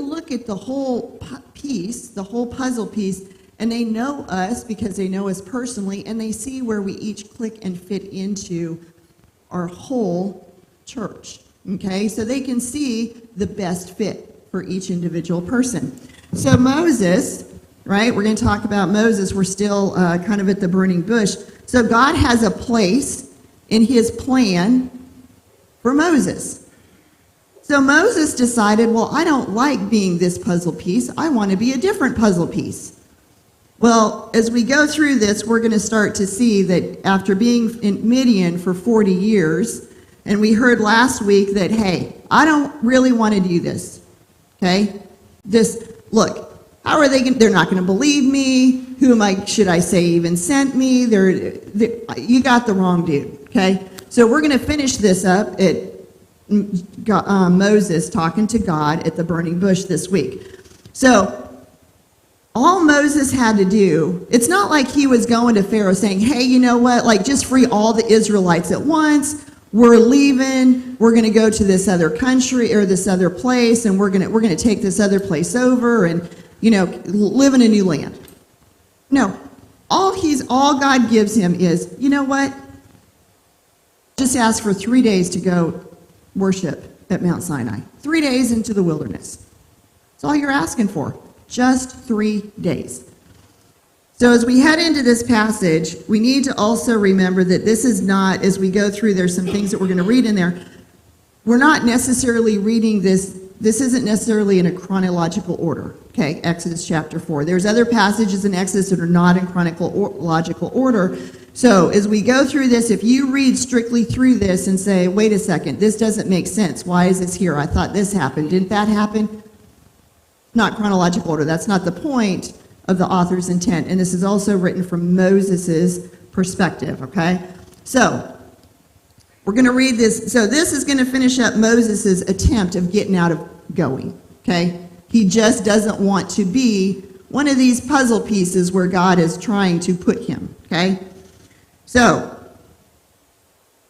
look at the whole piece, the whole puzzle piece, and they know us because they know us personally, and they see where we each click and fit into our whole church. Okay, so they can see the best fit for each individual person. So Moses, right, we're going to talk about Moses. We're still kind of at the burning bush. So God has a place in his plan for Moses. So Moses decided, well, I don't like being this puzzle piece. I want to be a different puzzle piece. Well, as we go through this, we're going to start to see that after being in Midian for 40 years, and we heard last week that, hey, I don't really want to do this. Okay? Look, how are they they're not going to believe me. Should I say even sent me? You got the wrong dude. Okay? So we're going to finish this up at Moses talking to God at the burning bush this week. So all Moses had to do, it's not like he was going to Pharaoh saying, hey, you know what, like just free all the Israelites at once. We're leaving. We're going to go to this other country or this other place, and we're going to take this other place over and, live in a new land. No, all God gives him is, you know what? Just ask for 3 days to go worship at Mount Sinai. 3 days into the wilderness. That's all you're asking for. Just 3 days. So as we head into this passage, we need to also remember that this is not, as we go through, there's some things that we're going to read in there. We're not necessarily reading this isn't necessarily in a chronological order, okay? Exodus chapter 4. There's other passages in Exodus that are not in chronological order. So as we go through this, if you read strictly through this and say, wait a second, this doesn't make sense. Why is this here? I thought this happened. Didn't that happen? Not chronological order. That's not the point of the author's intent. And this is also written from Moses' perspective, okay? So we're going to read this. So this is going to finish up Moses' attempt of getting out of going, okay? He just doesn't want to be one of these puzzle pieces where God is trying to put him, okay? So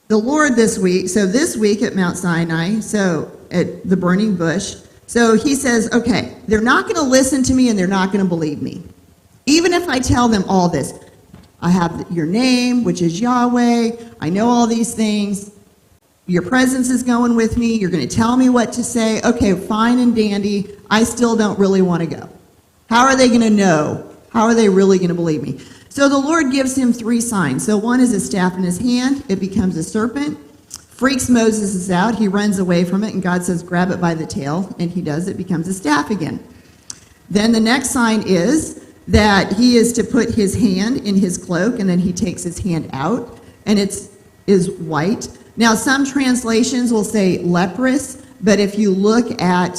the Lord this week at Mount Sinai, so at the burning bush, so he says, okay, they're not going to listen to me and they're not going to believe me. Even if I tell them all this, I have your name, which is Yahweh, I know all these things, your presence is going with me, you're going to tell me what to say, okay, fine and dandy, I still don't really want to go. How are they going to know? How are they really going to believe me? So the Lord gives him 3 signs. So one is a staff in his hand, it becomes a serpent. Freaks Moses out, he runs away from it, and God says, grab it by the tail, and he does, it becomes a staff again. Then the next sign is that he is to put his hand in his cloak, and then he takes his hand out, and it is white. Now, some translations will say leprous, but if you look at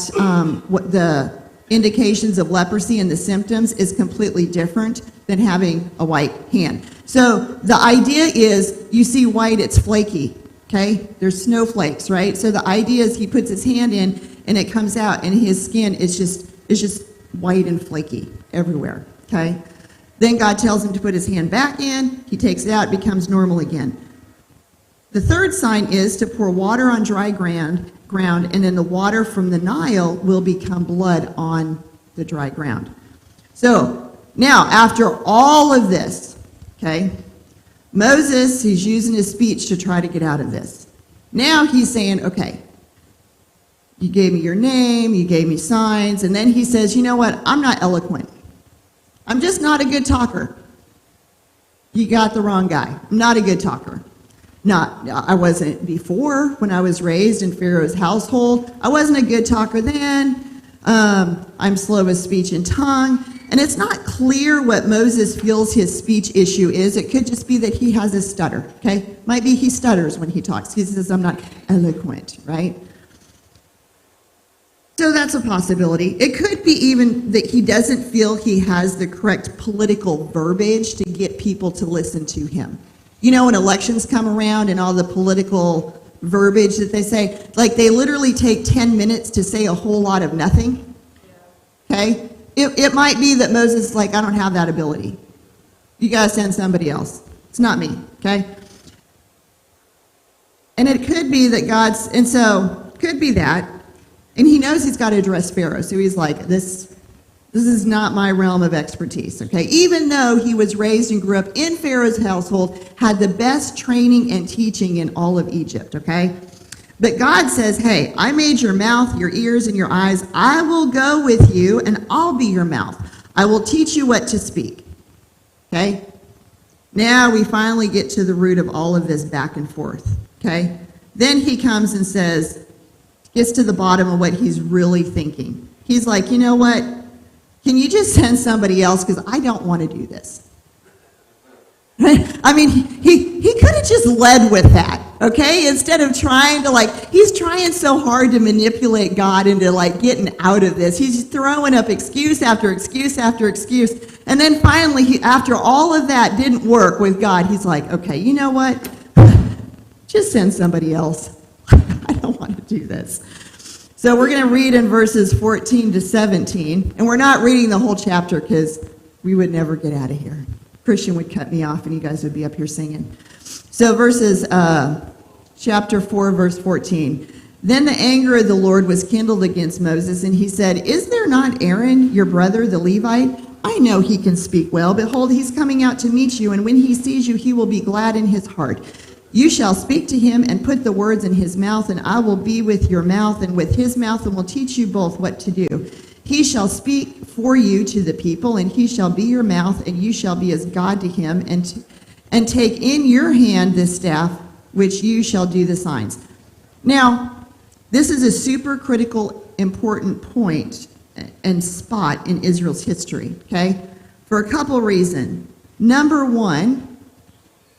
what the indications of leprosy and the symptoms is completely different than having a white hand. So the idea is, you see white, it's flaky. Okay, there's snowflakes, right? So the idea is he puts his hand in and it comes out and his skin is just white and flaky everywhere, okay? Then God tells him to put his hand back in, he takes it out, it becomes normal again. The third sign is to pour water on dry ground, and then the water from the Nile will become blood on the dry ground. So now, after all of this, okay, Moses, he's using his speech to try to get out of this. Now he's saying, okay, you gave me your name, you gave me signs, and then he says, you know what, I'm not eloquent. I'm just not a good talker. You got the wrong guy. I'm not a good talker. I wasn't before when I was raised in Pharaoh's household. I wasn't a good talker then. I'm slow of speech and tongue. And it's not clear what Moses feels his speech issue is. It could just be that he has a stutter, okay? Might be he stutters when he talks. He says, I'm not eloquent, right? So that's a possibility. It could be even that he doesn't feel he has the correct political verbiage to get people to listen to him. You know, when elections come around and all the political verbiage that they say, like they literally take 10 minutes to say a whole lot of nothing, okay? It might be that Moses is like, I don't have that ability. You got to send somebody else. It's not me, okay? And it could be that could be that. And he knows he's got to address Pharaoh. So he's like, this is not my realm of expertise, okay? Even though he was raised and grew up in Pharaoh's household, had the best training and teaching in all of Egypt, okay? But God says, hey, I made your mouth, your ears, and your eyes. I will go with you, and I'll be your mouth. I will teach you what to speak, okay? Now we finally get to the root of all of this back and forth, okay? Then he comes and says, gets to the bottom of what he's really thinking. He's like, you know what? Can you just send somebody else? Because I don't want to do this. I mean, he could have just led with that, okay? Instead of trying to, he's trying so hard to manipulate God into, getting out of this. He's throwing up excuse after excuse after excuse. And then finally, after all of that didn't work with God, he's like, okay, you know what? Just send somebody else. I don't want to do this. So we're going to read in verses 14 to 17. And we're not reading the whole chapter because we would never get out of here. Christian would cut me off and you guys would be up here singing. So chapter 4, verse 14. Then the anger of the Lord was kindled against Moses, and he said, is there not Aaron, your brother, the Levite? I know he can speak well. Behold, he's coming out to meet you, and when he sees you, he will be glad in his heart. You shall speak to him and put the words in his mouth, and I will be with your mouth and with his mouth, and will teach you both what to do. He shall speak for you to the people, and he shall be your mouth, and you shall be as God to him, and take in your hand this staff, which you shall do the signs. Now, this is a super critical, important point and spot in Israel's history, okay? For a couple reasons. Number one,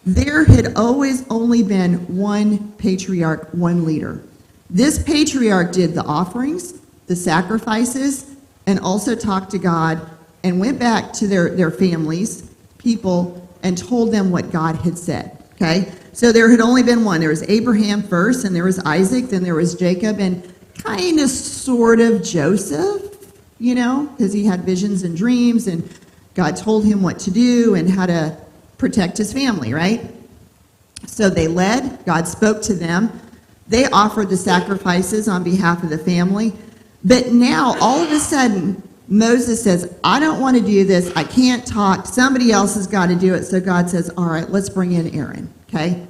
there had always only been one patriarch, one leader. This patriarch did the offerings, the sacrifices, and also talked to God and went back to their families, people, and told them what God had said, okay? So there had only been one. There was Abraham first, and there was Isaac, then there was Jacob, and kind of sort of Joseph, because he had visions and dreams, and God told him what to do and how to protect his family, right? So they led, God spoke to them, they offered the sacrifices on behalf of the family, but now all of a sudden, Moses says, I don't want to do this, I can't talk, somebody else has got to do it, so God says, all right, let's bring in Aaron, okay?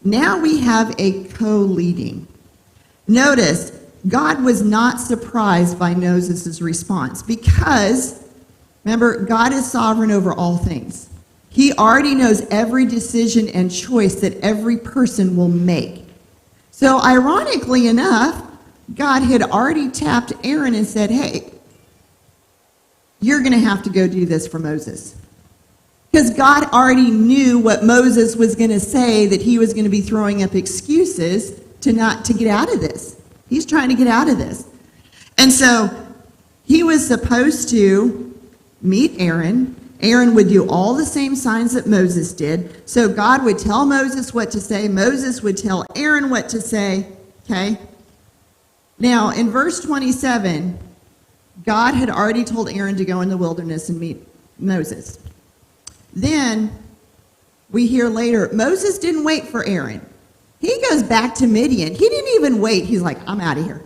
Now we have a co-leading. Notice, God was not surprised by Moses' response because, remember, God is sovereign over all things. He already knows every decision and choice that every person will make. So ironically enough, God had already tapped Aaron and said, hey, you're going to have to go do this for Moses. Because God already knew what Moses was going to say, that he was going to be throwing up excuses to get out of this. He's trying to get out of this. And so he was supposed to meet Aaron. Aaron would do all the same signs that Moses did. So God would tell Moses what to say. Moses would tell Aaron what to say. Okay? Now, in verse 27, God had already told Aaron to go in the wilderness and meet Moses. Then we hear later, Moses didn't wait for Aaron. He goes back to Midian. He didn't even wait. He's like, I'm out of here.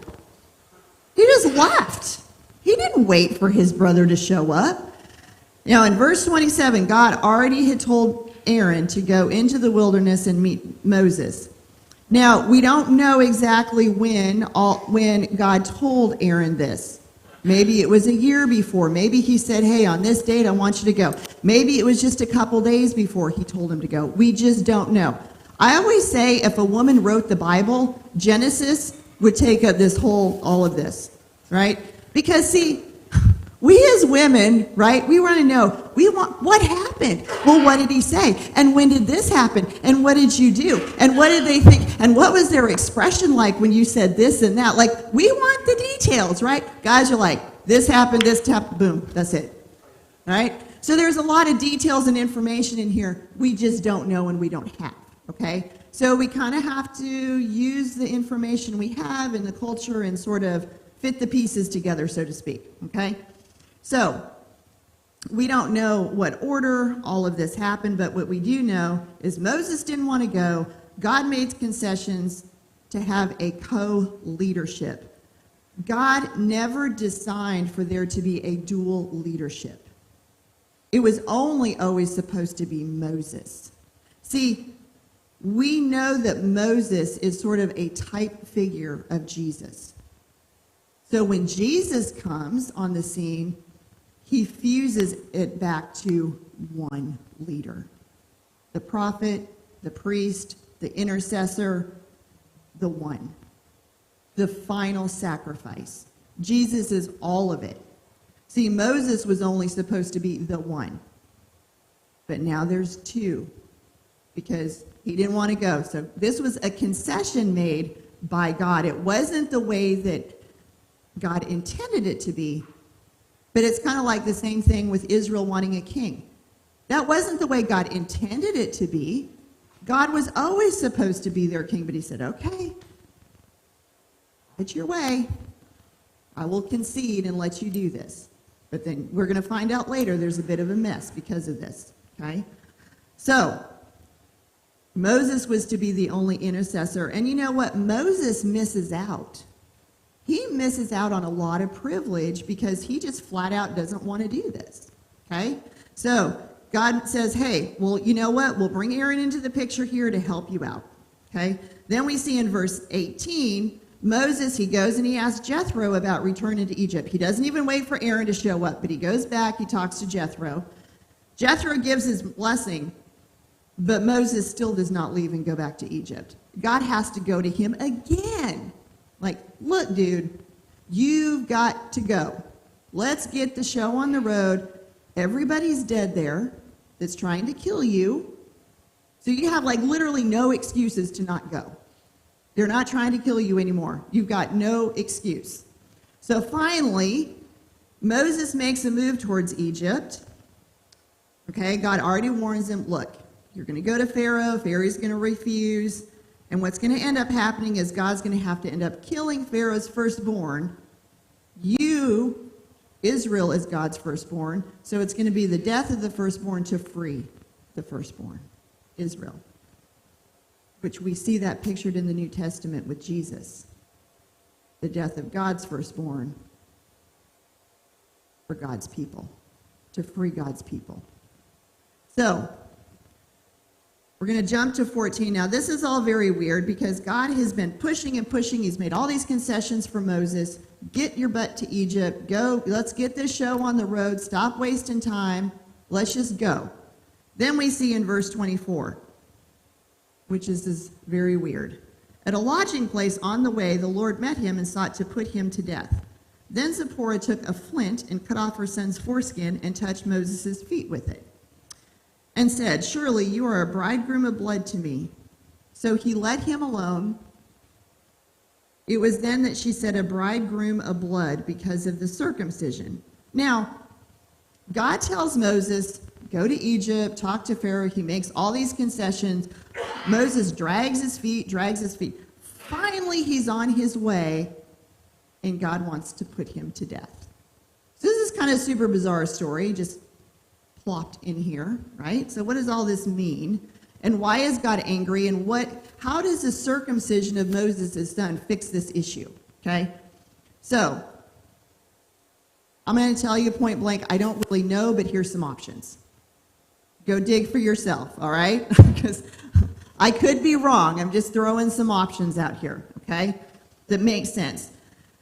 He just left. He didn't wait for his brother to show up. Now, in verse 27, God already had told Aaron to go into the wilderness and meet Moses. Now, we don't know exactly when God told Aaron this. Maybe it was a year before. Maybe he said, hey, on this date, I want you to go. Maybe it was just a couple days before he told him to go. We just don't know. I always say if a woman wrote the Bible, Genesis would take up all of this, right? Because, see, we as women, right, we want to know, what happened? Well, what did he say? And when did this happen? And what did you do? And what did they think? And what was their expression like when you said this and that? Like, we want the details, right? Guys are like, this happened, boom, that's it, right? So there's a lot of details and information in here we just don't know and we don't have, okay? So we kind of have to use the information we have in the culture and sort of fit the pieces together, so to speak, okay? So, we don't know what order all of this happened, but what we do know is Moses didn't want to go. God made concessions to have a co-leadership. God never designed for there to be a dual leadership. It was only always supposed to be Moses. See, we know that Moses is sort of a type figure of Jesus. So when Jesus comes on the scene, he fuses it back to one leader. The prophet, the priest, the intercessor, the one. The final sacrifice. Jesus is all of it. See, Moses was only supposed to be the one. But now there's two, because he didn't want to go. So this was a concession made by God. It wasn't the way that God intended it to be, but it's kind of like the same thing with Israel wanting a king. That wasn't the way God intended it to be. God was always supposed to be their king, but he said, okay, it's your way. I will concede and let you do this. But then we're going to find out later there's a bit of a mess because of this, okay? So, Moses was to be the only intercessor. And you know what? Moses misses out. He misses out on a lot of privilege because he just flat out doesn't want to do this, okay? So, God says, hey, well, you know what? We'll bring Aaron into the picture here to help you out, okay? Then we see in verse 18, Moses, he goes and he asks Jethro about returning to Egypt. He doesn't even wait for Aaron to show up, but he goes back, he talks to Jethro. Jethro gives his blessing, but Moses still does not leave and go back to Egypt. God has to go to him again. Like, look, dude, you've got to go. Let's get the show on the road. Everybody's dead there that's trying to kill you. So you have like literally no excuses to not go. They're not trying to kill you anymore. You've got no excuse. So finally, Moses makes a move towards Egypt. Okay, God already warns him, look, you're going to go to Pharaoh. Pharaoh's going to refuse. And what's going to end up happening is God's going to have to end up killing Pharaoh's firstborn. You, Israel, is God's firstborn. So it's going to be the death of the firstborn to free the firstborn, Israel. Which we see that pictured in the New Testament with Jesus. The death of God's firstborn for God's people, to free God's people. So, we're going to jump to 14. Now, this is all very weird because God has been pushing and pushing. He's made all these concessions for Moses. Get your butt to Egypt. Go. Let's get this show on the road. Stop wasting time. Let's just go. Then we see in verse 24, which is very weird. At a lodging place on the way, the Lord met him and sought to put him to death. Then Zipporah took a flint and cut off her son's foreskin and touched Moses' feet with it, and said, surely you are a bridegroom of blood to me. So he let him alone. It was then that she said, a bridegroom of blood, because of the circumcision. Now, God tells Moses, go to Egypt, talk to Pharaoh. He makes all these concessions. Moses drags his feet. Finally, he's on his way, and God wants to put him to death. So this is kind of a super bizarre story, just plopped in here, right? So what does all this mean? And why is God angry? And how does the circumcision of Moses' son fix this issue? Okay? So, I'm going to tell you point blank, I don't really know, but here's some options. Go dig for yourself, all right? Because I could be wrong. I'm just throwing some options out here, okay, that make sense.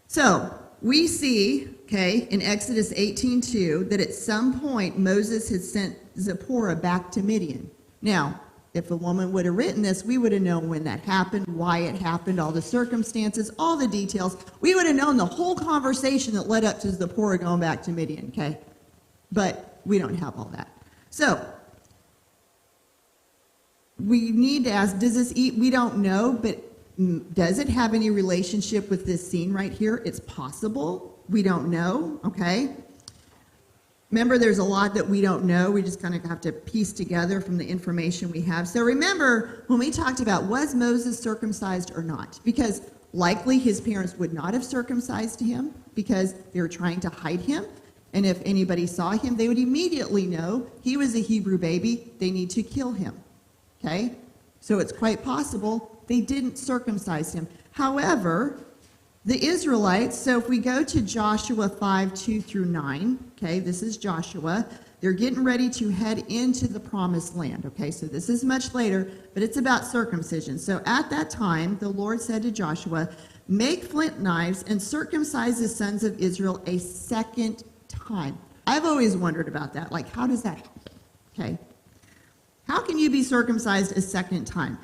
So, we see, okay, in Exodus 18:2, that at some point Moses had sent Zipporah back to Midian. Now, if a woman would have written this, we would have known when that happened, why it happened, all the circumstances, all the details. We would have known the whole conversation that led up to Zipporah going back to Midian, okay? But we don't have all that. So, we need to ask, does this eat? We don't know, but does it have any relationship with this scene right here? It's possible. We don't know, okay? Remember, there's a lot that we don't know. We just kind of have to piece together from the information we have. So remember, when we talked about was Moses circumcised or not? Because likely his parents would not have circumcised him because they were trying to hide him. And if anybody saw him, they would immediately know he was a Hebrew baby. They need to kill him, okay? So it's quite possible they didn't circumcise him. However, The Israelites, so if we go to Joshua 5, 2 through 9, okay, this is Joshua. They're getting ready to head into the promised land, okay? So this is much later, but it's about circumcision. So at that time, the Lord said to Joshua, make flint knives and circumcise the sons of Israel a second time. I've always wondered about that. Like, how does that happen? Okay. How can you be circumcised a second time?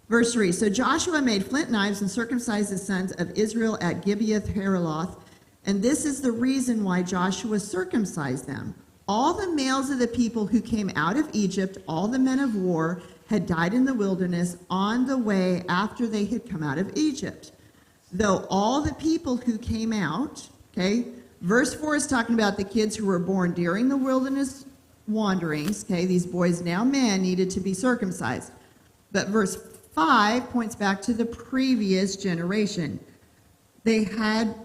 Verse 3, so Joshua made flint knives and circumcised the sons of Israel at Gibeath-Haaraloth, and this is the reason why Joshua circumcised them. All the males of the people who came out of Egypt, all the men of war, had died in the wilderness on the way after they had come out of Egypt. Though all the people who came out, okay, verse 4 is talking about the kids who were born during the wilderness wanderings, okay, these boys, now men, needed to be circumcised. But verse 5 points back to the previous generation. They had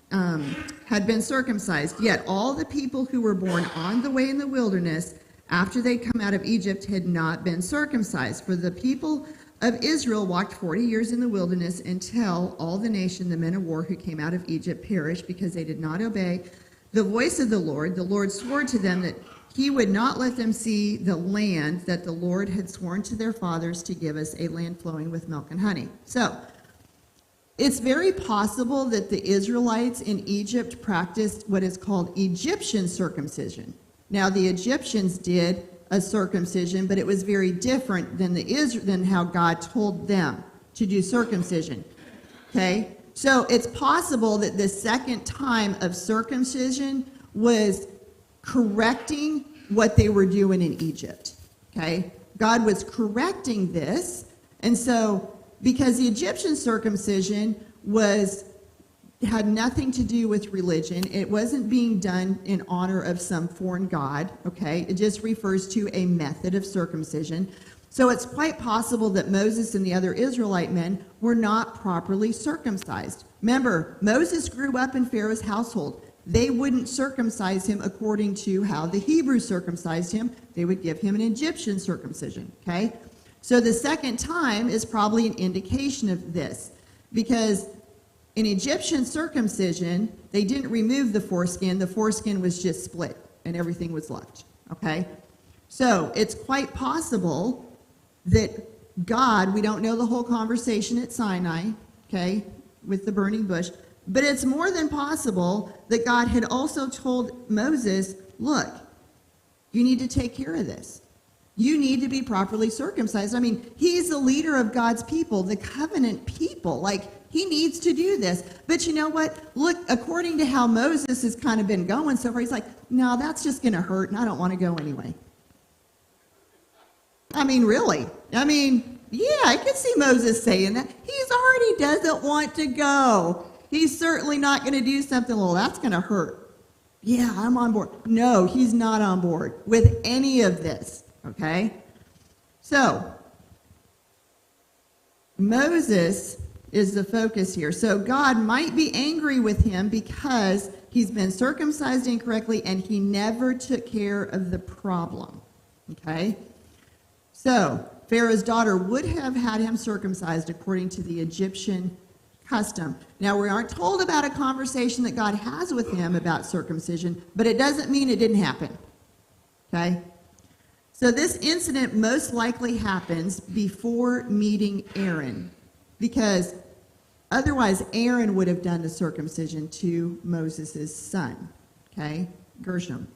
been circumcised, yet all the people who were born on the way in the wilderness after they come out of Egypt had not been circumcised. For the people of Israel walked 40 years in the wilderness until all the nation, the men of war who came out of Egypt, perished because they did not obey the voice of the Lord. The Lord swore to them that he would not let them see the land that the Lord had sworn to their fathers to give us, a land flowing with milk and honey. So it's very possible that the Israelites in Egypt practiced what is called Egyptian circumcision. Now, the Egyptians did a circumcision, but it was very different than how God told them to do circumcision. Okay? So it's possible that the second time of circumcision was correcting what they were doing in Egypt. Okay? God was correcting this, and so because the Egyptian circumcision had nothing to do with religion. It wasn't being done in honor of some foreign god, okay? It just refers to a method of circumcision. So it's quite possible that Moses and the other Israelite men were not properly circumcised. Remember, Moses grew up in Pharaoh's household. They wouldn't circumcise him according to how the Hebrews circumcised him. They would give him an Egyptian circumcision, okay? So the second time is probably an indication of this, because in Egyptian circumcision, they didn't remove the foreskin. The foreskin was just split, and everything was left, okay? So it's quite possible that God, we don't know the whole conversation at Sinai, okay, with the burning bush, but it's more than possible that God had also told Moses, look, you need to take care of this. You need to be properly circumcised. I mean, he's the leader of God's people, the covenant people. Like, he needs to do this. But you know what? Look, according to how Moses has kind of been going so far, he's like, no, that's just going to hurt, and I don't want to go anyway. I mean, really. I mean, yeah, I could see Moses saying that. He's already doesn't want to go. He's certainly not going to do something, well, that's going to hurt. Yeah, I'm on board. No, he's not on board with any of this. Okay? So, Moses is the focus here. So God might be angry with him because he's been circumcised incorrectly and he never took care of the problem. Okay? So, Pharaoh's daughter would have had him circumcised according to the Egyptian custom. Now, we aren't told about a conversation that God has with him about circumcision, but it doesn't mean it didn't happen. Okay? So this incident most likely happens before meeting Aaron, because otherwise Aaron would have done the circumcision to Moses' son, okay, Gershom.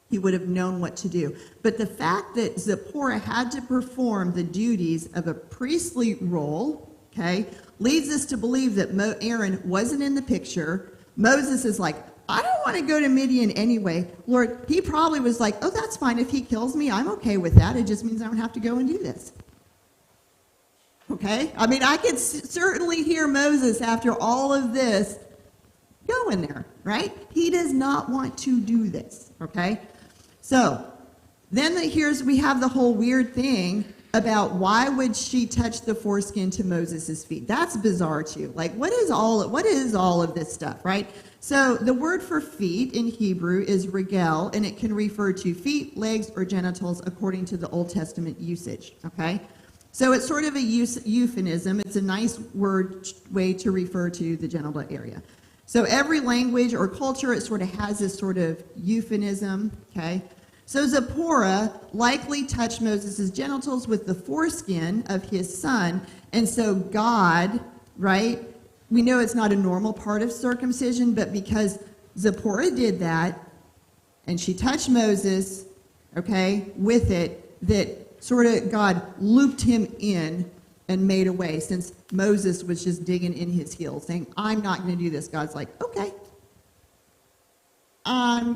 He would have known what to do. But the fact that Zipporah had to perform the duties of a priestly role, okay, leads us to believe that Aaron wasn't in the picture. Moses is like, I don't want to go to Midian anyway. Lord, he probably was like, oh, that's fine. If he kills me, I'm okay with that. It just means I don't have to go and do this. Okay? I mean, I could certainly hear Moses after all of this going there, right? He does not want to do this, okay? So, then we have the whole weird thing about why would she touch the foreskin to Moses' feet. That's bizarre too. Like, what is all of this stuff, right? So the word for feet in Hebrew is regel, and it can refer to feet, legs, or genitals according to the Old Testament usage, okay? So it's sort of a euphemism. It's a nice way to refer to the genital area. So every language or culture, it sort of has this sort of euphemism, okay? So Zipporah likely touched Moses' genitals with the foreskin of his son, and so God, right? We know it's not a normal part of circumcision, but because Zipporah did that, and she touched Moses, okay, with it, that sort of God looped him in and made a way, since Moses was just digging in his heels, saying, I'm not going to do this. God's like, okay.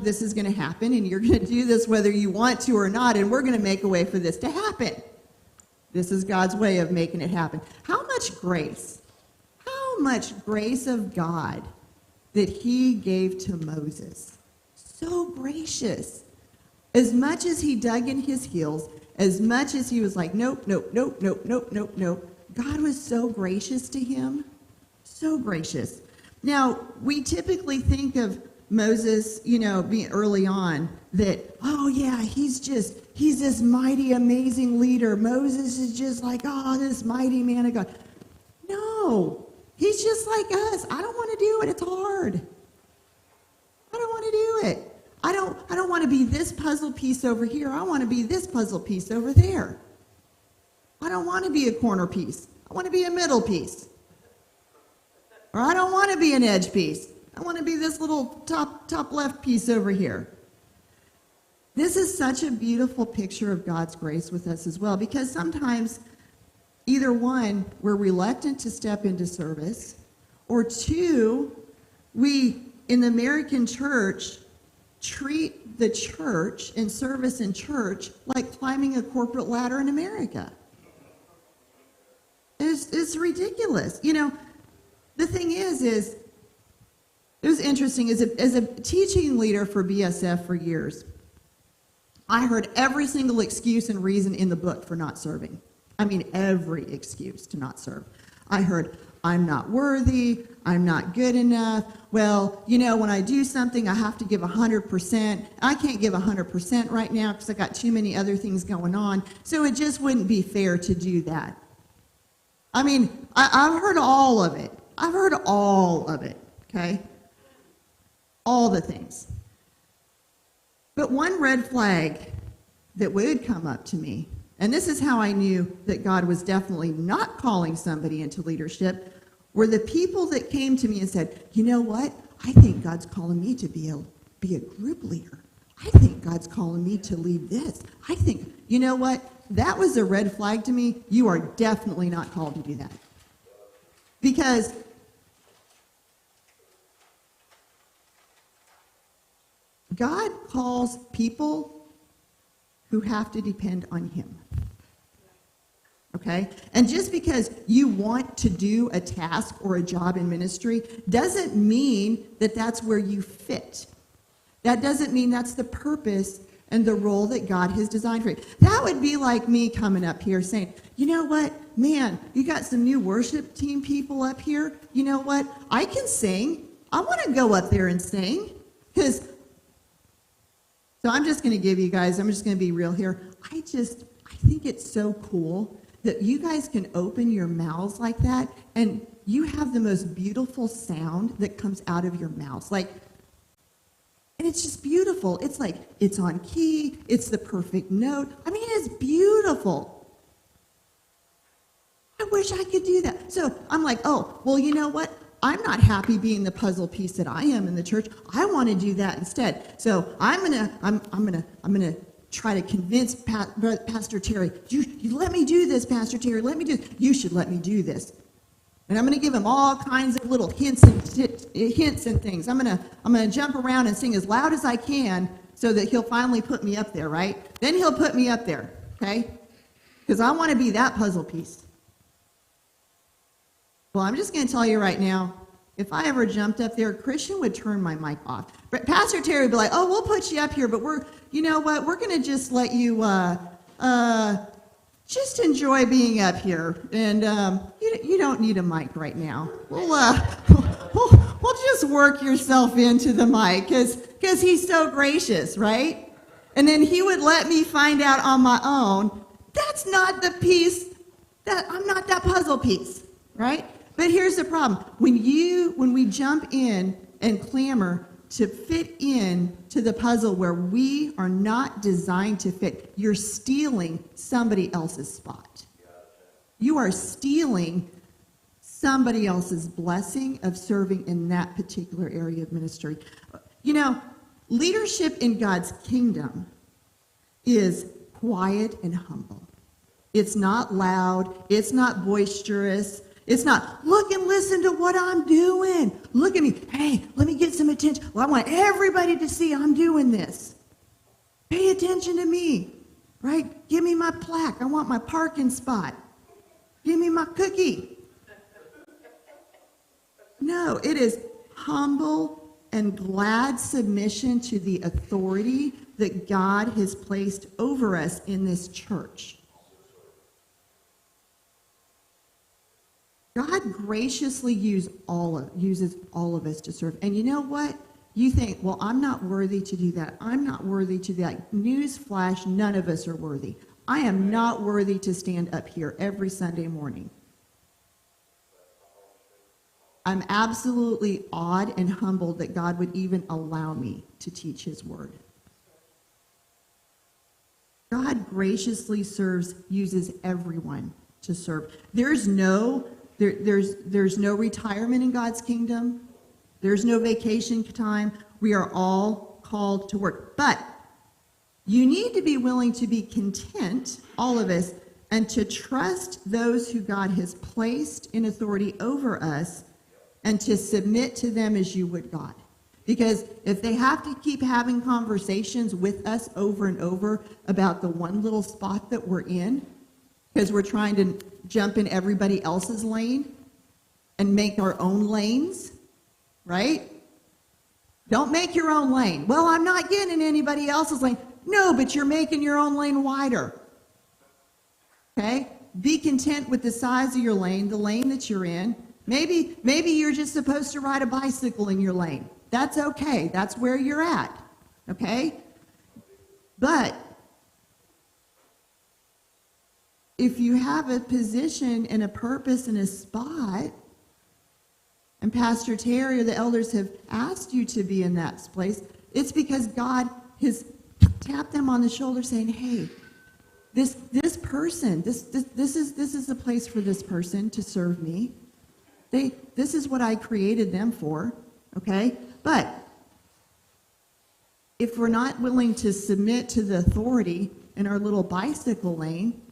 This is going to happen, and you're going to do this whether you want to or not, and we're going to make a way for this to happen. This is God's way of making it happen. How much grace of God that he gave to Moses. So gracious. As much as he dug in his heels, as much as he was like, nope, nope, nope, nope, nope, nope, nope, God was so gracious to him. So gracious. Now, we typically think of Moses, being early on, that, oh yeah, he's this mighty, amazing leader. Moses is just like, oh, this mighty man of God. No, he's just like us. I don't want to do it. It's hard. I don't want to do it. I don't want to be this puzzle piece over here. I want to be this puzzle piece over there. I don't want to be a corner piece. I want to be a middle piece. Or I don't want to be an edge piece. I want to be this little top left piece over here. This is such a beautiful picture of God's grace with us as well, because sometimes, either one, we're reluctant to step into service, or two, we, in the American church, treat the church and service in church like climbing a corporate ladder in America. It's ridiculous. The thing is it was interesting, as a teaching leader for BSF for years, I heard every single excuse and reason in the book for not serving. I mean, every excuse to not serve. I heard, I'm not worthy, I'm not good enough. Well, when I do something, I have to give 100%. I can't give 100% right now because I got too many other things going on. So it just wouldn't be fair to do that. I mean, I've heard all of it. I've heard all of it, okay? All the things. But one red flag that would come up to me, and this is how I knew that God was definitely not calling somebody into leadership, were the people that came to me and said, you know what? I think God's calling me to be a group leader. I think God's calling me to lead this. I think, you know what? That was a red flag to me. You are definitely not called to do that. Because God calls people who have to depend on him. Okay? And just because you want to do a task or a job in ministry doesn't mean that that's where you fit. That doesn't mean that's the purpose and the role that God has designed for you. That would be like me coming up here saying, you know what? Man, you got some new worship team people up here. You know what? I can sing. I want to go up there and sing. So I'm just going to give you guys, I'm just going to be real here. I think it's so cool that you guys can open your mouths like that and you have the most beautiful sound that comes out of your mouths. And it's just beautiful. It's like, it's on key. It's the perfect note. I mean, it's beautiful. I wish I could do that. So I'm like, oh, well, you know what? I'm not happy being the puzzle piece that I am in the church. I want to do that instead. So I'm gonna try to convince Pastor Terry. You let me do this, Pastor Terry. Let me do this. You should let me do this. And I'm going to give him all kinds of little hints and things. I'm going to jump around and sing as loud as I can so that he'll finally put me up there, right? Then he'll put me up there, okay? Because I want to be that puzzle piece. Well, I'm just going to tell you right now, if I ever jumped up there, Christian would turn my mic off. But Pastor Terry would be like, oh, we'll put you up here, but you know what? We're going to just let you just enjoy being up here, and you don't need a mic right now. We'll just work yourself into the mic, because he's so gracious, right? And then he would let me find out on my own, that's not the piece That I'm not that puzzle piece, right? But here's the problem. When we jump in and clamor to fit in to the puzzle where we are not designed to fit, you're stealing somebody else's spot. You are stealing somebody else's blessing of serving in that particular area of ministry. You know, leadership in God's kingdom is quiet and humble. It's not loud. It's not boisterous. It's not, look and listen to what I'm doing. Look at me. Hey, let me get some attention. Well, I want everybody to see I'm doing this. Pay attention to me, right? Give me my plaque. I want my parking spot. Give me my cookie. No, it is humble and glad submission to the authority that God has placed over us in this church. God graciously uses all of us to serve. And you know what? You think, well, I'm not worthy to do that. I'm not worthy to do that. Newsflash, none of us are worthy. I am not worthy to stand up here every Sunday morning. I'm absolutely awed and humbled that God would even allow me to teach his word. God graciously uses everyone to serve. There's no retirement in God's kingdom. There's no vacation time. We are all called to work. But you need to be willing to be content, all of us, and to trust those who God has placed in authority over us and to submit to them as you would God. Because if they have to keep having conversations with us over and over about the one little spot that we're in, because we're trying to jump in everybody else's lane and make our own lanes, right? Don't make your own lane. Well, I'm not getting in anybody else's lane. No, but you're making your own lane wider. Okay? Be content with the size of your lane, the lane that you're in. Maybe you're just supposed to ride a bicycle in your lane. That's okay. That's where you're at. Okay? But if you have a position and a purpose and a spot, and Pastor Terry or the elders have asked you to be in that place, it's because God has tapped them on the shoulder saying, hey, this person, this is the place for this person to serve me. This is what I created them for, okay? But if we're not willing to submit to the authority in our little bicycle lane,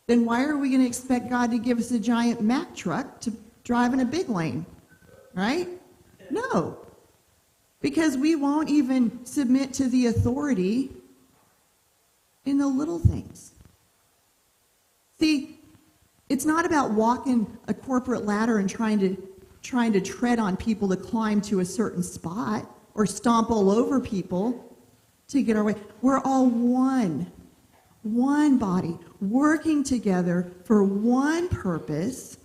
then why are we going to expect God to give us a giant Mack truck to drive in a big lane, right? No, because we won't even submit to the authority in the little things. See, it's not about walking a corporate ladder and trying to tread on people to climb to a certain spot or stomp all over people to get our way. We're all one body, working together for one purpose,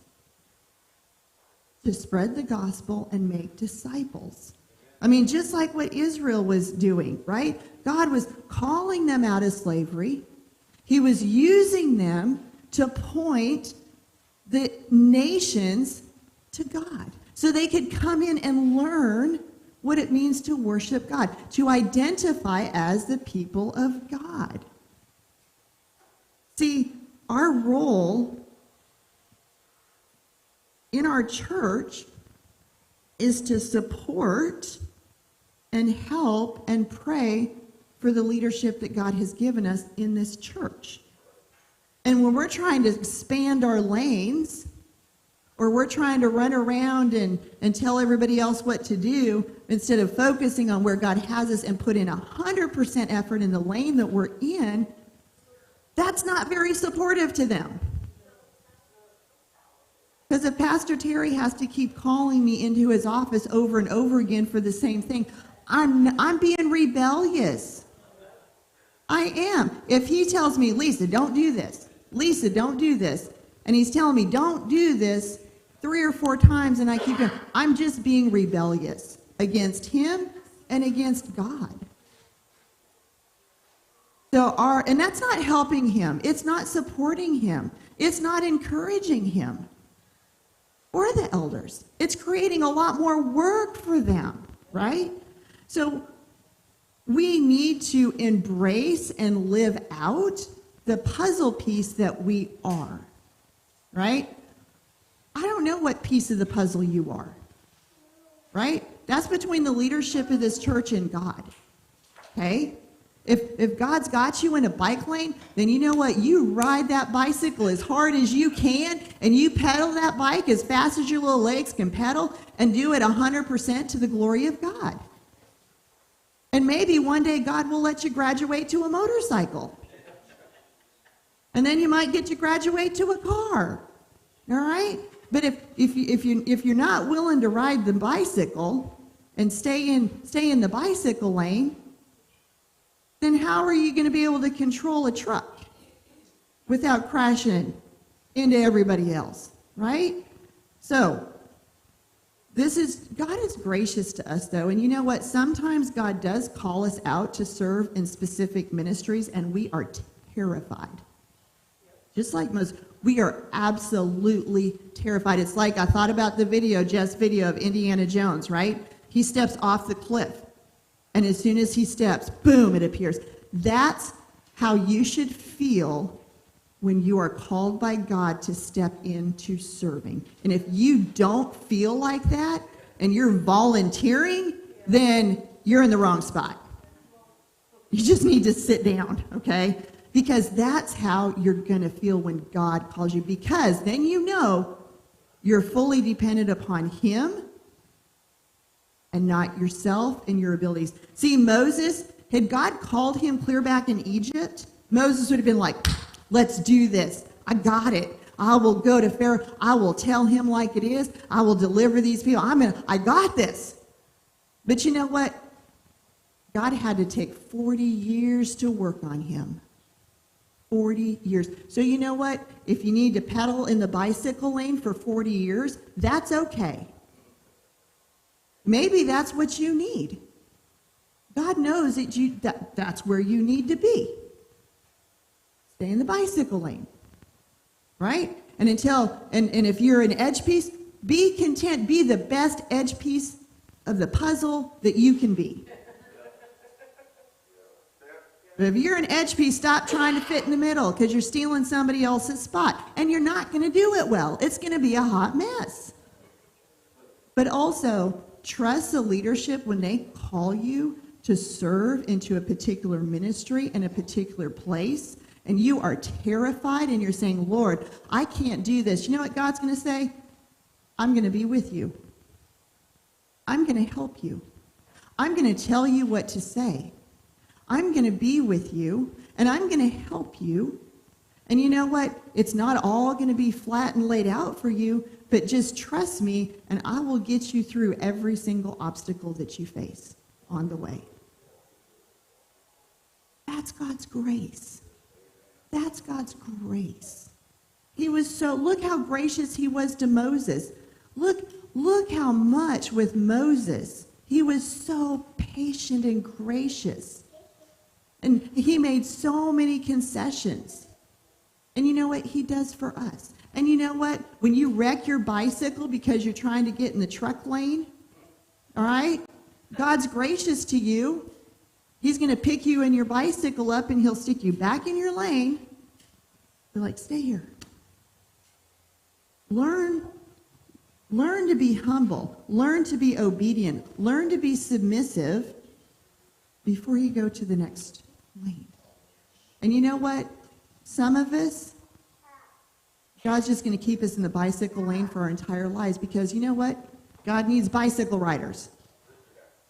to spread the gospel and make disciples. I mean, just like what Israel was doing, right? God was calling them out of slavery. He was using them to point the nations to God so they could come in and learn what it means to worship God, to identify as the people of God. See, our role in our church is to support and help and pray for the leadership that God has given us in this church. And when we're trying to expand our lanes, or we're trying to run around and tell everybody else what to do, instead of focusing on where God has us and put in 100% effort in the lane that we're in, that's not very supportive to them. Because if Pastor Terry has to keep calling me into his office over and over again for the same thing, I'm being rebellious. I am. If he tells me, Lisa, don't do this. Lisa, don't do this. And he's telling me, don't do this 3 or 4 times, and I keep doing, I'm just being rebellious against him and against God. And that's not helping him. It's not supporting him. It's not encouraging him or the elders. It's creating a lot more work for them, right? So we need to embrace and live out the puzzle piece that we are, right? I don't know what piece of the puzzle you are, right? That's between the leadership of this church and God, okay? If God's got you in a bike lane, then you know what? You ride that bicycle as hard as you can, and you pedal that bike as fast as your little legs can pedal, and do it 100% to the glory of God. And maybe one day God will let you graduate to a motorcycle. And then you might get to graduate to a car, all right? But if you're not willing to ride the bicycle and stay in the bicycle lane, then how are you going to be able to control a truck without crashing into everybody else, right? So, God is gracious to us, though, and you know what? Sometimes God does call us out to serve in specific ministries, and we are terrified. Just like most, we are absolutely terrified. It's like I thought about the video, Jeff's video of Indiana Jones, right? He steps off the cliff. And as soon as he steps, boom, it appears. That's how you should feel when you are called by God to step into serving. And if you don't feel like that and you're volunteering, then you're in the wrong spot. You just need to sit down, okay? Because that's how you're going to feel when God calls you. Because then you know you're fully dependent upon Him and not yourself and your abilities. See, Moses, had God called him clear back in Egypt, Moses would have been like, let's do this. I got it. I will go to Pharaoh. I will tell him like it is. I will deliver these people. I got this. But you know what? God had to take 40 years to work on him. 40 years. So you know what? If you need to pedal in the bicycle lane for 40 years, that's okay. Maybe that's what you need. God knows that's where you need to be. Stay in the bicycle lane. Right? And if you're an edge piece, be content. Be the best edge piece of the puzzle that you can be. But if you're an edge piece, stop trying to fit in the middle because you're stealing somebody else's spot. And you're not going to do it well. It's going to be a hot mess. But also, trust the leadership when they call you to serve into a particular ministry in a particular place, and you are terrified and you're saying, Lord, I can't do this. You know what God's going to say? I'm going to be with you. I'm going to help you. I'm going to tell you what to say. I'm going to be with you, and I'm going to help you. And you know what? It's not all going to be flat and laid out for you, but just trust me, and I will get you through every single obstacle that you face on the way. That's God's grace. That's God's grace. Look how gracious he was to Moses. Look how much with Moses. He was so patient and gracious. And he made so many concessions. And you know what he does for us? And you know what? When you wreck your bicycle because you're trying to get in the truck lane, all right? God's gracious to you. He's going to pick you and your bicycle up and he'll stick you back in your lane. They're like, stay here. Learn to be humble. Learn to be obedient. Learn to be submissive before you go to the next lane. And you know what? Some of us, God's just going to keep us in the bicycle lane for our entire lives because you know what? God needs bicycle riders.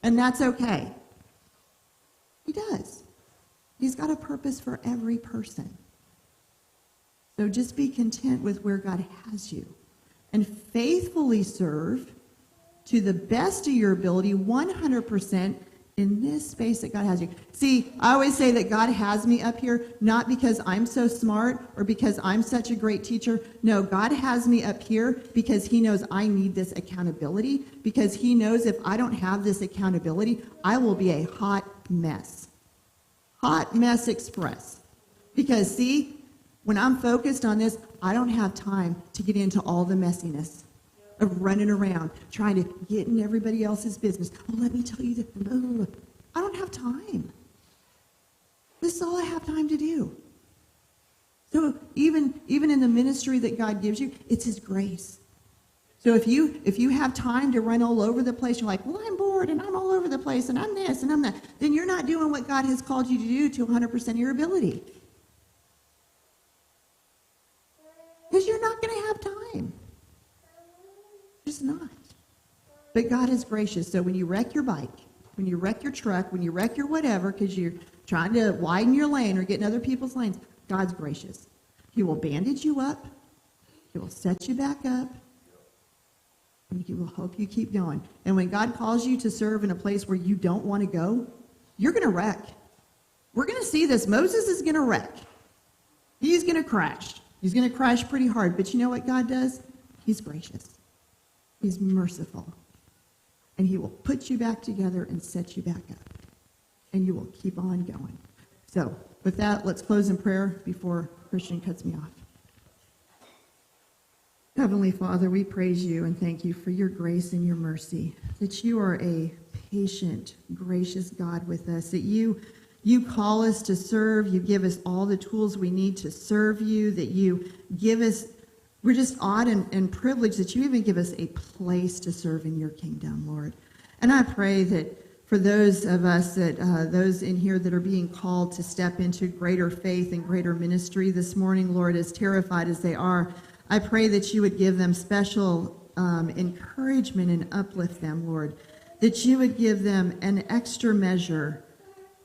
And that's okay. He does. He's got a purpose for every person. So just be content with where God has you and faithfully serve to the best of your ability 100% in this space that God has you. See, I always say that God has me up here not because I'm so smart or because I'm such a great teacher. No, God has me up here because he knows I need this accountability, because he knows if I don't have this accountability, I will be a hot mess. Hot mess express. Because see, when I'm focused on this, I don't have time to get into all the messiness of running around, trying to get in everybody else's business. Oh, let me tell you that. I don't have time. This is all I have time to do. So even in the ministry that God gives you, it's His grace. So if you have time to run all over the place, you're like, well, I'm bored and I'm all over the place and I'm this and I'm that, then you're not doing what God has called you to do to 100% of your ability. Because you're not going to have time. Just not. But God is gracious. So when you wreck your bike, when you wreck your truck, when you wreck your whatever, because you're trying to widen your lane or get in other people's lanes, God's gracious. He will bandage you up. He will set you back up. And He will help you keep going. And when God calls you to serve in a place where you don't want to go, you're going to wreck. We're going to see this. Moses is going to wreck. He's going to crash. He's going to crash pretty hard. But you know what God does? He's gracious. He's merciful. And He will put you back together and set you back up. And you will keep on going. So, with that, let's close in prayer before Christian cuts me off. Heavenly Father, we praise You and thank You for Your grace and Your mercy, that You are a patient, gracious God with us, that You call us to serve. You give us all the tools we need to serve You, that You give us, we're just awed and privileged that You even give us a place to serve in Your kingdom, Lord. And I pray that for those of us, those in here that are being called to step into greater faith and greater ministry this morning, Lord, as terrified as they are, I pray that You would give them special encouragement and uplift them, Lord, that You would give them an extra measure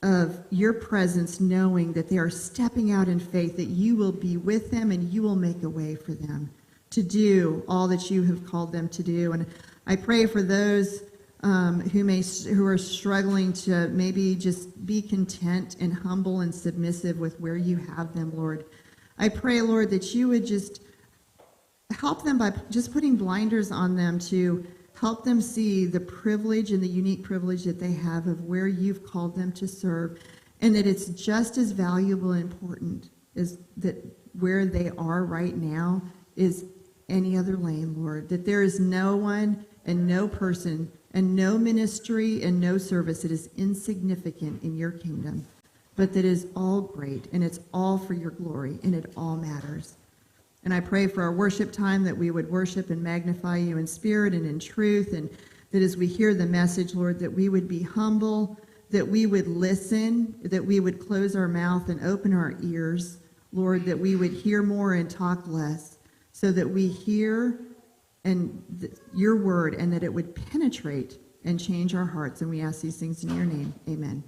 of Your presence, knowing that they are stepping out in faith, that You will be with them and You will make a way for them to do all that You have called them to do. And I pray for those who are struggling to maybe just be content and humble and submissive with where You have them, Lord. I pray, Lord, that You would just help them by just putting blinders on them to help them see the privilege and the unique privilege that they have of where You've called them to serve, and that it's just as valuable and important as that where they are right now is any other lane, Lord. That there is no one and no person and no ministry and no service that is insignificant in Your kingdom, but that is all great, and it's all for Your glory, and it all matters. And I pray for our worship time that we would worship and magnify You in spirit and in truth, and that as we hear the message, Lord, that we would be humble, that we would listen, that we would close our mouth and open our ears, Lord, that we would hear more and talk less, so that we hear Your word and that it would penetrate and change our hearts. And we ask these things in Your name. Amen.